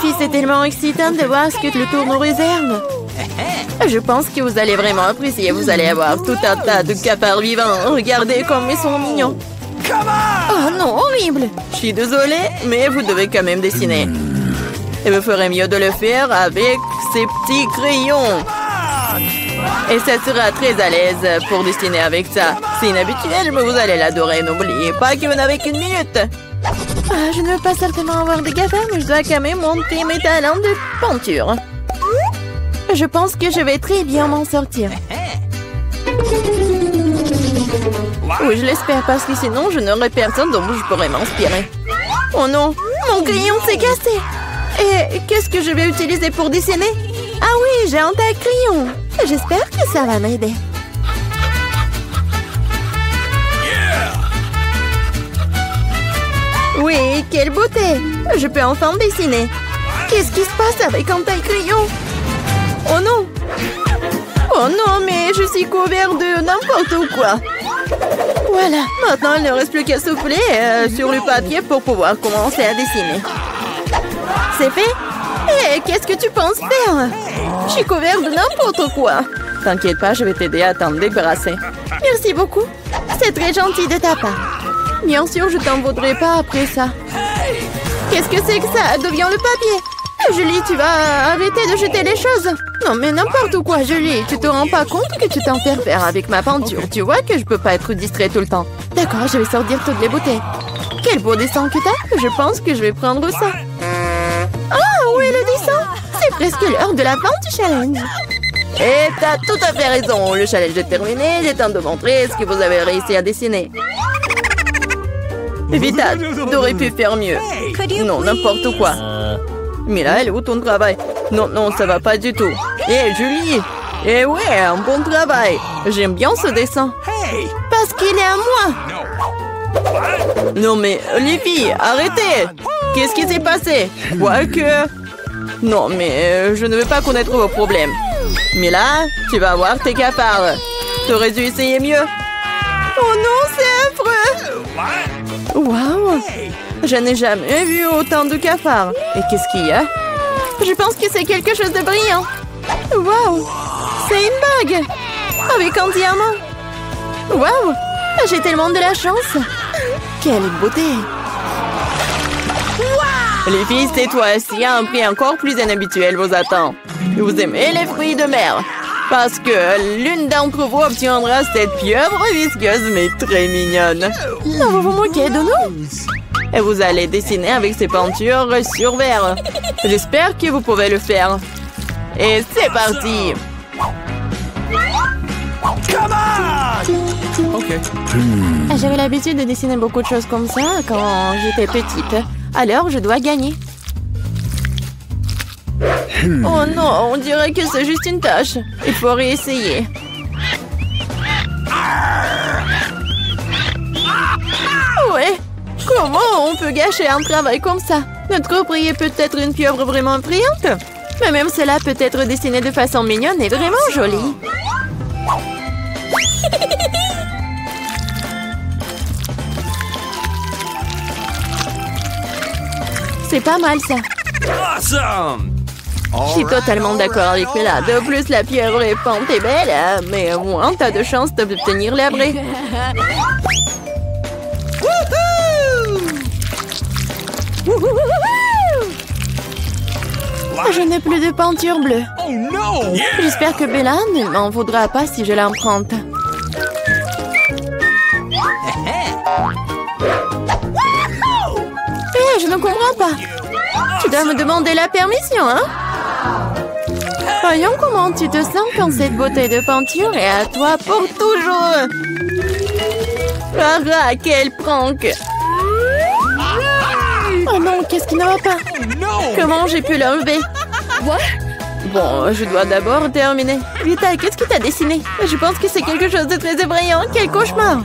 filles, c'est tellement excitant de voir ce que le tour nous réserve. Je pense que vous allez vraiment apprécier. Vous allez avoir tout un tas de cafards vivants. Regardez comme ils sont mignons. Oh non, horrible. Je suis désolée, mais vous devez quand même dessiner. Et vous ferez mieux de le faire avec ces petits crayons. Et ça sera très à l'aise pour dessiner avec ça. C'est inhabituel, mais vous allez l'adorer. N'oubliez pas que vous n'avez qu'une minute. Ah, je ne veux pas certainement avoir des cafards, mais je dois quand même monter mes talents de peinture. Je pense que je vais très bien m'en sortir. Oui, je l'espère, parce que sinon, je n'aurai personne dont je pourrais m'inspirer. Oh non, mon crayon s'est cassé. Et qu'est-ce que je vais utiliser pour dessiner? Ah oui, j'ai un tas de crayons. J'espère que ça va m'aider. Oui, quelle beauté! Je peux enfin dessiner. Qu'est-ce qui se passe avec un taille-crayon? Oh non! Oh non, mais je suis couvert de n'importe quoi. Voilà, maintenant il ne reste plus qu'à souffler sur le papier pour pouvoir commencer à dessiner. C'est fait? Et qu'est-ce que tu penses faire? Je suis couvert de n'importe quoi. T'inquiète pas, je vais t'aider à t'en débarrasser. Merci beaucoup. C'est très gentil de ta part. Bien sûr, je t'en voudrais pas après ça. Qu'est-ce que c'est que ça? Deviens le papier. Julie, tu vas arrêter de jeter les choses. Non, mais n'importe quoi, Julie. Tu te rends pas compte que tu t'interfères avec ma peinture. Tu vois que je peux pas être distrait tout le temps. D'accord, je vais sortir toutes les bouteilles. Quel beau dessin que t'as. Je pense que je vais prendre ça. Ah, où est le dessin? C'est presque l'heure de la fin du challenge. Et t'as tout à fait raison. Le challenge est terminé. Il est temps de montrer ce que vous avez réussi à dessiner. Vita, t'aurais pu faire mieux. Non, n'importe quoi. Mais là, elle est où ton travail? Non, non, ça va pas du tout. Hé, Julie! Eh ouais, un bon travail. J'aime bien ce dessin. Parce qu'il est à moi. Non mais, les filles, arrêtez! Qu'est-ce qui s'est passé? Quoique... Non, mais je ne veux pas connaître vos problèmes. Mais là, tu vas avoir tes cafards. T'aurais dû essayer mieux. Oh non, c'est affreux! Waouh! Je n'ai jamais vu autant de cafards. Et qu'est-ce qu'il y a? Je pense que c'est quelque chose de brillant. Waouh! C'est une bague! Avec un diamant! Waouh! J'ai tellement de la chance! Quelle beauté! Les filles, c'est toi. S'il y a un prix encore plus inhabituel vous attend. Vous aimez les fruits de mer? Parce que l'une d'entre vous obtiendra cette pieuvre visqueuse mais très mignonne. Non, vous vous moquez de nous? Et vous allez dessiner avec ces peintures sur verre. J'espère que vous pouvez le faire. Et c'est parti! J'avais l'habitude de dessiner beaucoup de choses comme ça quand j'étais petite. Alors, je dois gagner. Oh non, on dirait que c'est juste une tâche. Il faut réessayer. Ouais. Comment on peut gâcher un travail comme ça? Notre prix est peut-être une pieuvre vraiment brillante. Mais même cela peut être dessiné de façon mignonne et vraiment jolie. C'est pas mal ça. Awesome! Je suis totalement d'accord avec Bella. De plus, la pieuvre est peinte et belle, mais au moins, t'as de chances d'obtenir la vraie. Je n'ai plus de peinture bleue. Oh non! J'espère que Bella ne m'en voudra pas si je l'emprunte. Hé, je ne comprends pas. Tu dois me demander la permission, hein? Voyons comment tu te sens quand cette beauté de peinture est à toi pour toujours. Ah, quel prank! Oh non, qu'est-ce qui ne va pas? Comment j'ai pu l'enlever? Bon, je dois d'abord terminer. Vita, qu'est-ce que t'as dessiné? Je pense que c'est quelque chose de très effrayant. Quel cauchemar!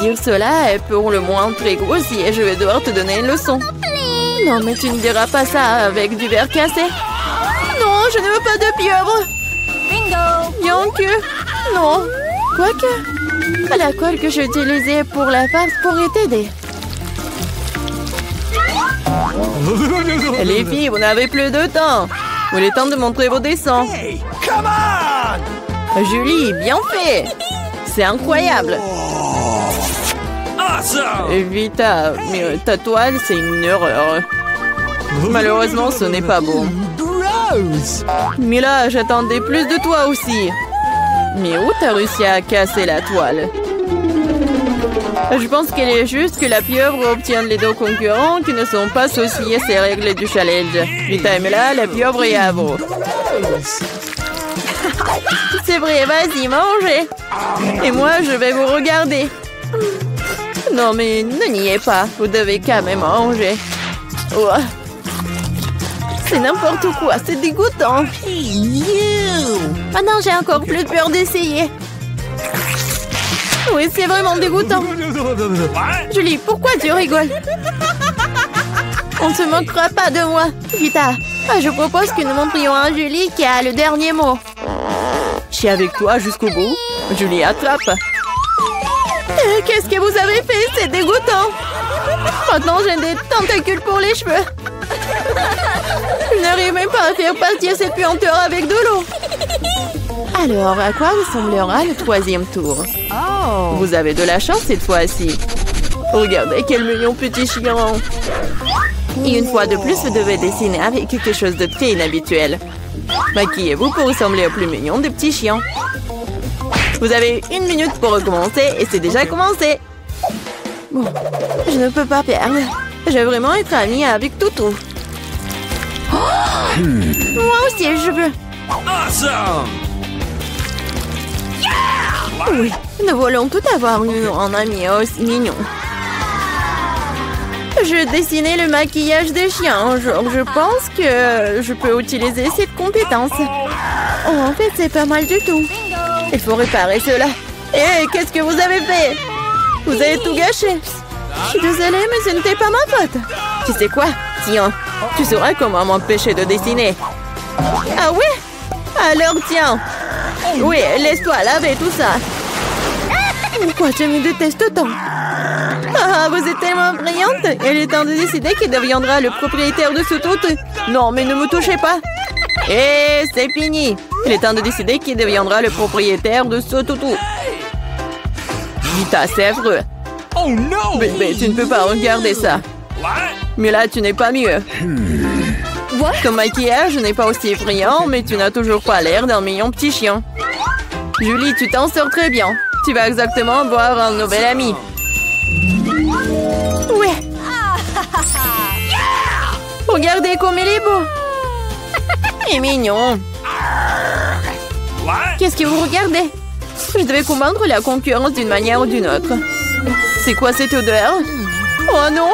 Dire cela est pour le moins très grossier. Je vais devoir te donner une leçon. Non, mais tu ne diras pas ça avec du verre cassé. Non, je ne veux pas de pieuvre. Bien que... Non. Quoique... La colle que j'ai utilisée pour la farce pourrait t'aider. Les filles, vous n'avez plus de temps. Il est temps de montrer vos dessins. Hey, come on! Julie, bien fait. C'est incroyable. Awesome! Vita, mais ta toile, c'est une erreur. Malheureusement, ce n'est pas bon. Gross! Mais là, j'attendais plus de toi aussi. Mais où t'as réussi à casser la toile? Je pense qu'il est juste que la pieuvre obtient les deux concurrents qui ne sont pas associés à ces règles du challenge. Vita et Mela, la pieuvre est à vous. C'est vrai, vas-y, mangez. Et moi, je vais vous regarder. Non, mais ne niez pas. Vous devez quand même manger. Oh. C'est n'importe quoi, c'est dégoûtant. Maintenant, j'ai encore plus peur d'essayer. Oui, c'est vraiment dégoûtant. Julie, pourquoi tu rigoles? On ne se moquera pas de moi. Vita, je propose que nous montrions à Julie qui a le dernier mot. Je suis avec toi jusqu'au bout. Julie, attrape. Qu'est-ce que vous avez fait? C'est dégoûtant. Maintenant, j'ai des tentacules pour les cheveux. Je n'arrive même pas à faire partir cette puanteur avec de l'eau. Alors, à quoi ressemblera le troisième tour? Vous avez de la chance cette fois-ci. Regardez quel mignon petit chien. Et une fois de plus, vous devez dessiner avec quelque chose de très inhabituel. Maquillez-vous pour ressembler au plus mignon des petits chiens. Vous avez 1 minute pour recommencer et c'est déjà commencé. Bon, je ne peux pas perdre. Je vais vraiment être amie avec Toutou. Moi aussi, je veux. Awesome! Oui, nous voulons tout avoir un ami aussi mignon. Je dessinais le maquillage des chiens. Je pense que je peux utiliser cette compétence. Oh, en fait, c'est pas mal du tout. Il faut réparer cela. Hé, qu'est-ce que vous avez fait? Vous avez tout gâché. Je suis désolée, mais ce n'était pas ma faute. Tu sais quoi? Tiens, tu sauras comment m'empêcher de dessiner. Ah ouais? Alors tiens. Oui, laisse-toi laver tout ça. Pourquoi je me déteste tant? Ah, vous êtes tellement brillante. Il est temps de décider qui deviendra le propriétaire de ce tout. Non, mais ne me touchez pas. Et c'est fini. Il est temps de décider qui deviendra le propriétaire de ce toutou. Vita, c'est affreux. Oh no! Bébé, tu ne peux pas regarder ça. What? Mais là, tu n'es pas mieux. Ton maquillage n'est pas aussi brillant, mais tu n'as toujours pas l'air d'un mignon petit chien. Julie, tu t'en sors très bien. Tu vas exactement voir un nouvel ami. Ouais. Regardez comme il est beau. Il est mignon. What? Qu'est-ce que vous regardez? Je devais combattre la concurrence d'une manière ou d'une autre. C'est quoi cette odeur? Oh non!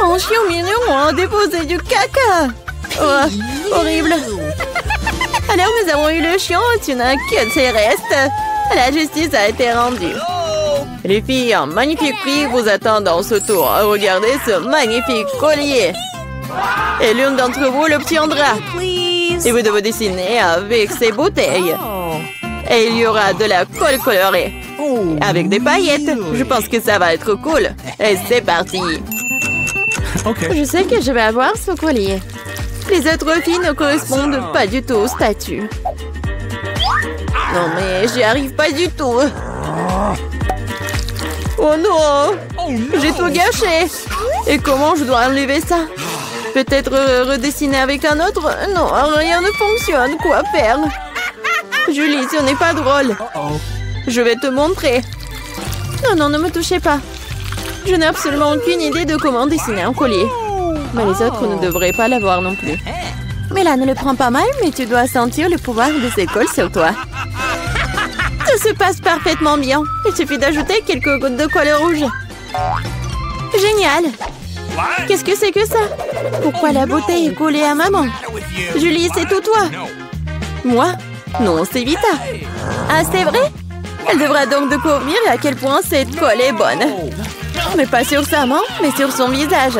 Un chien mignon a déposé du caca! Oh, horrible! Alors nous avons eu le chien, tu n'as que ses restes. La justice a été rendue. Les filles, un magnifique prix vous attend dans ce tour. Regardez ce magnifique collier. Et l'une d'entre vous l'obtiendra. Et vous devez dessiner avec ces bouteilles. Et il y aura de la colle colorée. Avec des paillettes. Je pense que ça va être cool. Et c'est parti. Okay. Je sais que je vais avoir ce collier. Les autres filles ne correspondent pas du tout au statut. Non mais j'y arrive pas du tout. Oh non! J'ai tout gâché. Et comment je dois enlever ça? Peut-être redessiner avec un autre? Non, rien ne fonctionne. Quoi faire? Julie, ce n'est pas drôle. Je vais te montrer. Non, non, ne me touchez pas. Je n'ai absolument aucune idée de comment dessiner un collier. Mais les autres ne devraient pas l'avoir non plus. Mais là, ne le prends pas mal, mais tu dois sentir le pouvoir de ces cols sur toi. Tout se passe parfaitement bien. Il suffit d'ajouter quelques gouttes de colle rouge. Génial! Qu'est-ce que c'est que ça? Pourquoi la bouteille est collée à maman? Julie, c'est tout toi. Moi? Non, c'est Vita. Ah, c'est vrai? Elle devra donc découvrir à quel point cette colle est bonne. Mais pas sur sa main, mais sur son visage.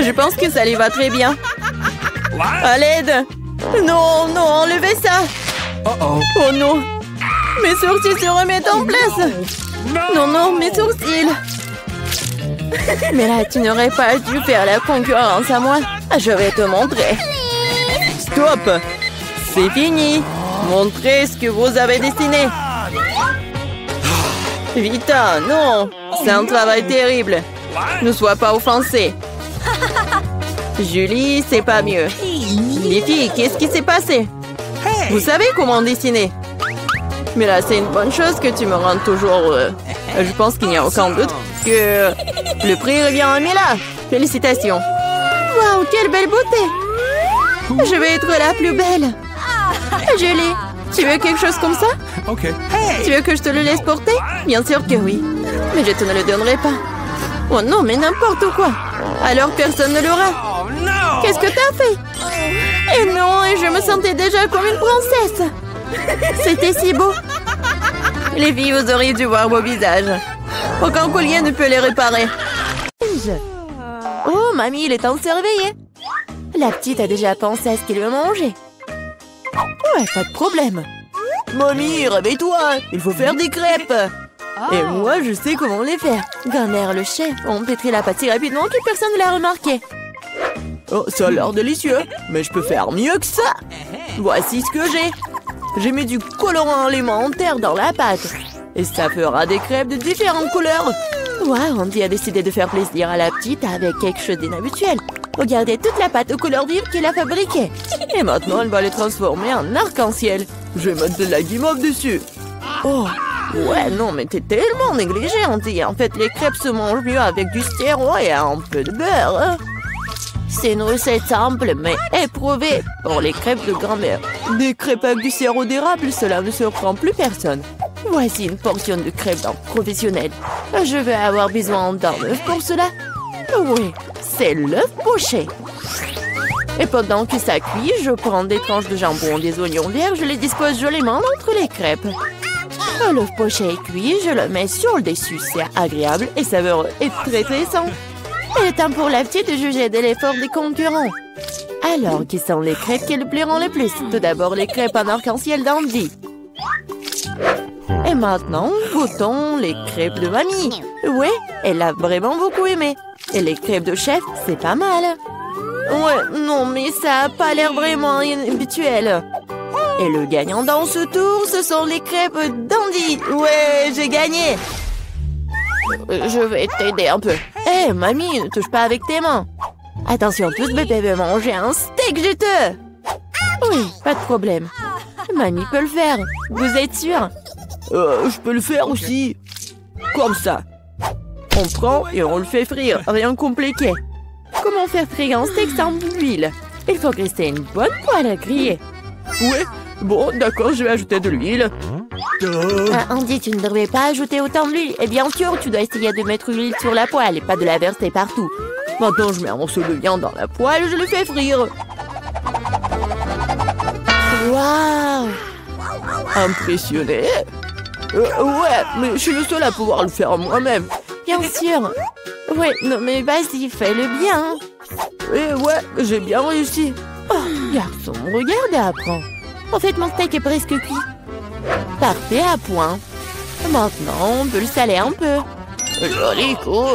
Je pense que ça lui va très bien. À l'aide! Non, non, enlevez ça! Oh non! Mes sourcils se remettent en place! Non, non, mes sourcils! Mais là, tu n'aurais pas dû faire la concurrence à moi. Je vais te montrer. Stop! C'est fini. Montrez ce que vous avez dessiné. Vita, non. C'est un travail terrible. Ne sois pas offensée. Julie, c'est pas mieux. Les filles, qu'est-ce qui s'est passé? Vous savez comment dessiner? Mais là, c'est une bonne chose que tu me rendes toujours heureux. Je pense qu'il n'y a aucun doute que le prix revient à Mila. Félicitations. Waouh, quelle belle beauté. Je vais être la plus belle. Julie, tu veux quelque chose comme ça? Ok. Tu veux que je te le laisse porter? Bien sûr que oui. Mais je te ne le donnerai pas. Oh non, mais n'importe quoi. Alors personne ne l'aura. Oh no! Qu'est-ce que t'as fait? Et non, et je me sentais déjà comme une princesse. C'était si beau. Les filles, vous auriez dû voir vos visages. Aucun collier ne peut les réparer. Oh, mamie, il est temps de se réveiller. La petite a déjà pensé à ce qu'elle veut manger. Ouais, pas de problème. Mamie, réveille-toi. Il faut faire des crêpes. Et moi, je sais comment les faire. Grand-mère, le chef, on pétrit la pâte si rapidement que personne ne l'a remarqué. Oh, ça a l'air délicieux. Mais je peux faire mieux que ça. Voici ce que j'ai. J'ai mis du colorant alimentaire dans la pâte. Et ça fera des crêpes de différentes couleurs. Waouh, Andy a décidé de faire plaisir à la petite avec quelque chose d'inhabituel. Regardez toute la pâte aux couleurs vives qu'il a fabriquée. Et maintenant, elle va les transformer en arc-en-ciel. Je vais mettre de la guimauve dessus. Oh, ouais, non, mais t'es tellement négligée, Andy. En fait, les crêpes se mangent mieux avec du sirop et un peu de beurre. C'est une recette simple, mais éprouvée pour les crêpes de grand-mère. Des crêpes avec du sirop d'érable, cela ne surprend plus personne. Voici une portion de crêpes d'un professionnel. Je vais avoir besoin d'un œuf pour cela. Oui, c'est l'œuf poché. Et pendant que ça cuit, je prends des tranches de jambon, des oignons verts, je les dispose joliment entre les crêpes. L'œuf poché est cuit, je le mets sur le dessus. C'est agréable et savoureux et très sain. Il est temps pour la petite de juger de l'effort des concurrents. Alors, qui sont les crêpes qui le plairont le plus? Tout d'abord, les crêpes en arc-en-ciel d'Andy. Et maintenant, goûtons les crêpes de mamie. Ouais, elle a vraiment beaucoup aimé. Et les crêpes de chef, c'est pas mal. Ouais, non, mais ça a pas l'air vraiment habituel. Et le gagnant dans ce tour, ce sont les crêpes d'Andy. Ouais, j'ai gagné. Je vais t'aider un peu. Hé, mamie, ne touche pas avec tes mains. Attention, tous bébé veut manger un steak juteux. Oui, pas de problème. Mamie peut le faire. Vous êtes sûr? Je peux le faire aussi. Comme ça. On prend et on le fait frire. Rien de compliqué. Comment faire frire un steak sans l'huile? Il faut graisser une bonne poêle à griller. Ouais, bon, d'accord, je vais ajouter de l'huile. Andy, tu ne devrais pas ajouter autant d'huile. Et bien sûr, tu dois essayer de mettre l'huile sur la poêle et pas de la verser partout. Maintenant, je mets un morceau de viande dans la poêle et je le fais frire. Waouh! Impressionné? Ouais, mais je suis le seul à pouvoir le faire moi-même. Bien sûr. Ouais, non mais vas-y, fais-le bien. Ouais, j'ai bien réussi. Oh, garçon, regarde et apprends. En fait, mon steak est presque cuit. Parfait, à point. Maintenant, on peut le saler un peu. Joli coup.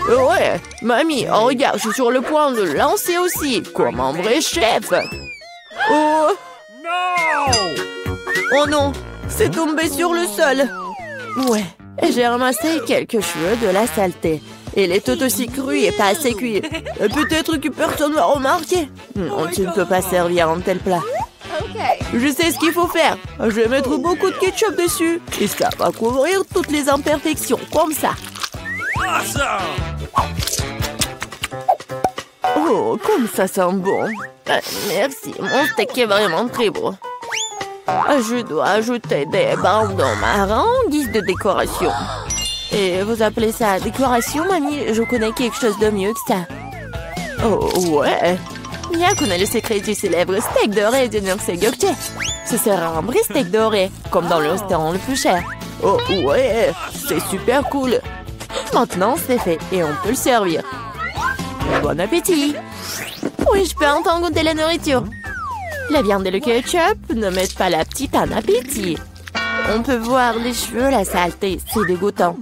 Ouais, mamie, oh, regarde, je suis sur le point de le lancer aussi, comme un vrai chef. Oh non, c'est tombé sur le sol. Ouais, j'ai ramassé quelques cheveux de la saleté. Il est tout aussi cru et pas assez cuit. Peut-être que personne ne va remarquer. Non, tu ne peux pas servir un tel plat. Je sais ce qu'il faut faire. Je vais mettre beaucoup de ketchup dessus. Et ça va couvrir toutes les imperfections, comme ça. Oh, comme ça sent bon. Merci, mon steak est vraiment très beau. Je dois ajouter des bandeaux marrons en guise de décoration. Et vous appelez ça décoration, mamie? Je connais quelque chose de mieux que ça. Oh, ouais. Mia connaît le secret du célèbre steak doré de Nurse Gökçe. Ce sera un vrai steak doré, comme dans le restaurant le plus cher. Oh, ouais, c'est super cool. Maintenant, c'est fait et on peut le servir. Bon appétit. Oui, je peux entendre goûter la nourriture. La viande et le ketchup ne mettent pas la petite en appétit. On peut voir les cheveux, la saleté, c'est dégoûtant.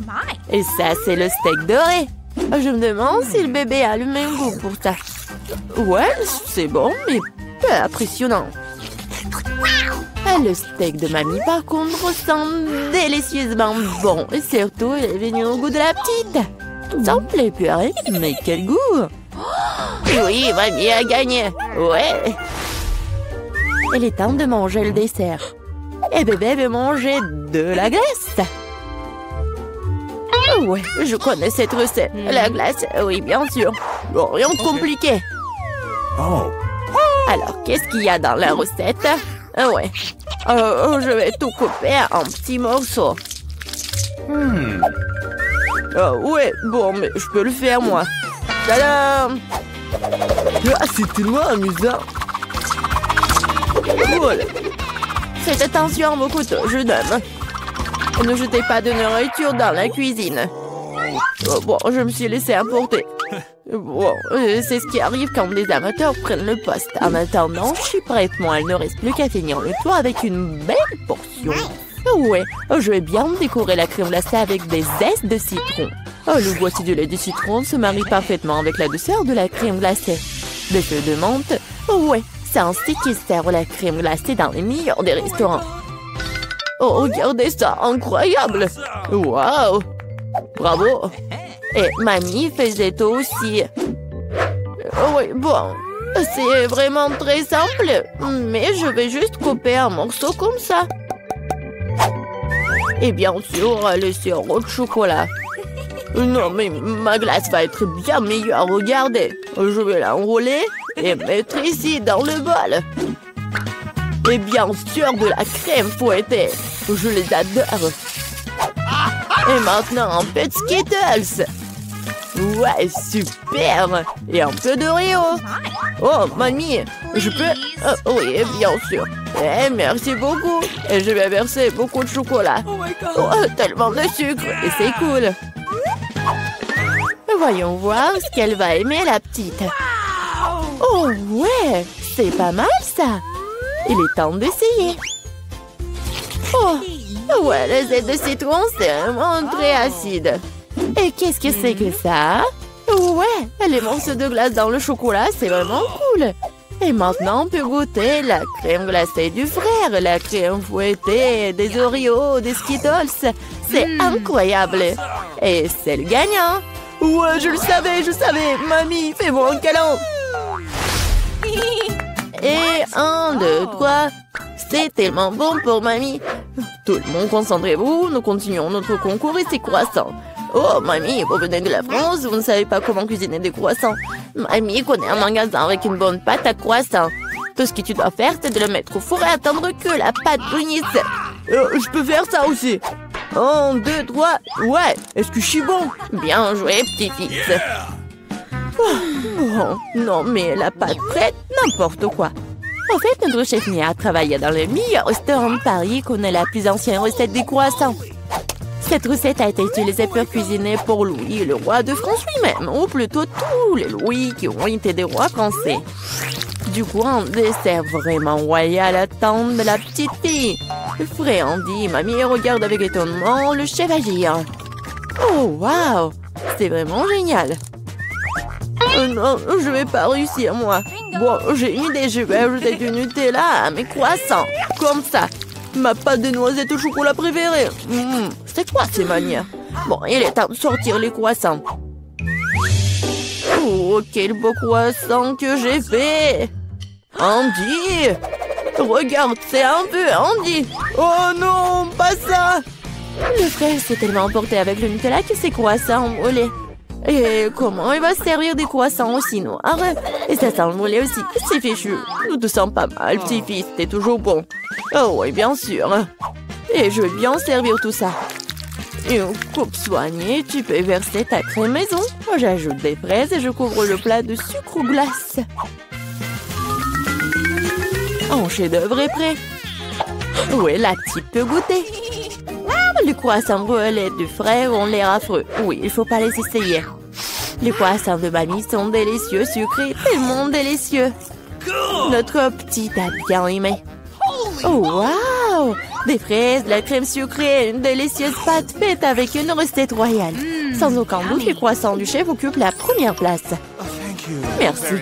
Et ça, c'est le steak doré. Je me demande si le bébé a le même goût pour ça. Ouais, c'est bon, mais peu impressionnant. Le steak de mamie, par contre, sent délicieusement bon. Et surtout, il est venu au goût de la petite. Ça me plaît plus, hein? Mais quel goût! Oui, mamie a gagné. Ouais. Il est temps de manger le dessert. Et bébé veut manger de la glace. Ouais, je connais cette recette. La glace, oui, bien sûr. Bon, rien de compliqué. Oh. Alors, qu'est-ce qu'il y a dans la recette? Ouais. Je vais tout couper en petits morceaux. Ouais, bon, mais je peux le faire, moi. Tadam! Ah, c'est tellement amusant. Voilà. Faites attention, vos couteaux, jeune homme. Ne jetez pas de nourriture dans la cuisine. Bon, je me suis laissé emporter. Bon, c'est ce qui arrive quand les amateurs prennent le poste. En attendant, je suis prête, moi. Il ne reste plus qu'à finir le tour avec une belle portion. Ouais, je vais bien décorer la crème glacée avec des zestes de citron. Le voici du lait de citron se marie parfaitement avec la douceur de la crème glacée. Des feuilles de menthe. Ouais, c'est ainsi qu'ils servent la crème glacée dans les meilleurs des restaurants. Oh, regardez ça, incroyable! Waouh! Bravo! Et mamie faisait aussi. Oui, bon, c'est vraiment très simple, mais je vais juste couper un morceau comme ça. Et bien sûr, le sirop de chocolat. Non, mais ma glace va être bien meilleure, regardez. Je vais l'enrouler et mettre ici dans le bol. Et bien sûr, de la crème fouettée. Je les adore. Et maintenant, un peu de Skittles. Ouais, super. Et un peu de Oreo. Oh, mamie, je peux... oui, bien sûr. Merci beaucoup. Et je vais verser beaucoup de chocolat. Oh, tellement de sucre. Et c'est cool. Voyons voir ce qu'elle va aimer, la petite. Oh, ouais, c'est pas mal, ça. Il est temps d'essayer. Oh, ouais, le zeste de citron, c'est vraiment très acide. Et qu'est-ce que c'est que ça? Ouais, les morceaux de glace dans le chocolat, c'est vraiment cool. Et maintenant, on peut goûter la crème glacée du frère, la crème fouettée, des Oreos, des Skittles. C'est incroyable. Et c'est le gagnant. Ouais, je le savais. Mamie, fais-moi un câlin. Et 1, 2, 3. C'est tellement bon pour mamie. Tout le monde, concentrez-vous. Nous continuons notre concours et c'est croissants. Oh, mamie, vous venez de la France, vous ne savez pas comment cuisiner des croissants. Mamie connaît un magasin avec une bonne pâte à croissants. Tout ce que tu dois faire, c'est de le mettre au four et attendre que la pâte brunisse. Je peux faire ça aussi. 1, 2, 3. Ouais, est-ce que je suis bon? Bien joué, petit-fils. Oh, non, mais la pâte prête, n'importe quoi. En fait, notre chef Mia a travaillé dans le meilleur restaurant de Paris et connaît la plus ancienne recette des croissants. Cette recette a été utilisée pour cuisiner pour Louis, le roi de France lui-même, ou plutôt tous les Louis qui ont été des rois français. Du coup, un dessert vraiment royal attend de la petite fille. Frais Andy, mamie regarde avec étonnement le chef agir. Oh, waouh! C'est vraiment génial. Non, je vais pas réussir, moi. Bon, j'ai une idée, je vais ajouter du Nutella à mes croissants. Comme ça. Ma pâte de noisettes au chocolat préférée. C'est quoi ces manières? Bon, il est temps de sortir les croissants. Oh, quel beau croissant que j'ai fait! Andy! Regarde, c'est un peu Andy! Oh non, pas ça! Le frère s'est tellement emporté avec le Nutella que ses croissants ont brûlé. Et comment il va se servir des croissants aussi noirs? Et ça sent le brûlé aussi. C'est fichu. Nous te sens pas mal, petit-fils. T'es toujours bon. Oh oui, bien sûr. Et je vais bien servir tout ça. Une coupe soignée, tu peux verser ta crème maison. J'ajoute des fraises et je couvre le plat de sucre ou glace. Un chef-d'œuvre est prêt. Oui, la petite peut goûter. Les croissants brûlés du frère ont l'air affreux. Oui, il faut pas les essayer. Les croissants de mamie sont délicieux, sucrés, tellement délicieux. Notre petite a bien aimé. Oh, waouh! Des fraises, de la crème sucrée, une délicieuse pâte faite avec une recette royale. Sans aucun doute, les croissants du chef occupent la première place. Merci.